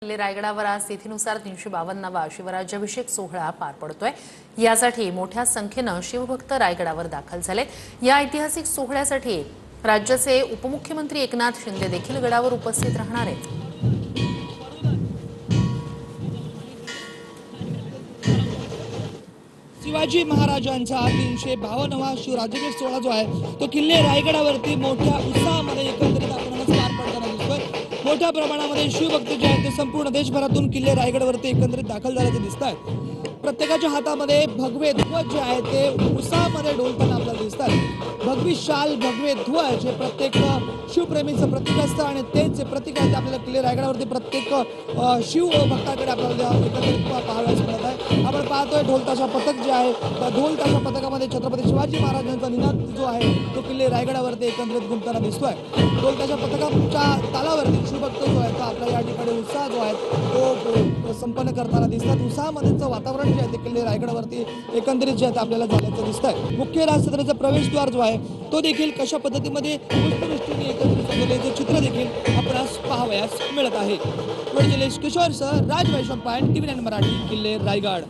किल्ले रायगडावर आज तिथीनुसार 352वा शिवराज्याभिषेक सोहळा पार पडतोय। यासाठी मोठ्या संख्येने शिवभक्त रायगडावर दाखल झाले। या ऐतिहासिक सोहळ्यासाठी राज्याचे उपमुख्यमंत्री एकनाथ शिंदे देखील गडावर उपस्थित राहणार आहेत। शिवाजी महाराजांचा 352वा शिवराज्याभिषेक सोहळा जो आहे तो किल्ले रायगडावरती मोठ्या उत्साहामध्ये एकत्रित आपल्याला पार पडताना दिसतोय। मोठ्या प्रमाणामध्ये शिवभक्त जे आहेत ते संपूर्ण देशभरातून किल्ले रायगडावरती एकत्रित दाखल झाल्याचे दिसत आहेत। प्रत्येकाच्या हातामध्ये भगवे ध्वज जे आहेत ते उत्साहामध्ये डोलताना आपल्याला दिसतात। भगवी शाल भगवे ध्वज हे प्रत्येक शिवप्रेमीचं प्रतीक असतं आणि तेच प्रतीक आहे ते आपल्याला किल्ले रायगडावरती प्रत्येक शिवभक्ताकडे आपल्याला एकत्रित पाहावयास मिळत आहे। आपण पाहतोय ढोलताशा पथक जे आहे त्या ढोलताशा पथकामध्ये छत्रपती शिवाजी महाराजांचा निनाद जो आहे तो किल्ले रायगडावरती एकत्रित घुमताना दिसतोय। ढोलताशा पथकाच्या तालावरती शिवभक्त जो आहे तो आपल्या या ठिकाणी उत्साह जो आहे तो संपन्न करताना दिसतात। उत्साहामध्येचं वातावरण जे आहे ते किल्ले रायगडावरती एकंदरीत जे आहे आपल्याला झाल्याचं दिसतंय। मुख्य राजसदनाचा प्रवेशद्वार जो आहे तो देखील कशा पद्धतीमध्ये पुष्पवृष्टीने एकत्रित सजवल्याचं चित्र देखील आपणास पाहावयास मिळत आहे। निलेश किशोर सर, राज वैष्णव पॉइंट, TV9 मराठी, किल्ले रायगड।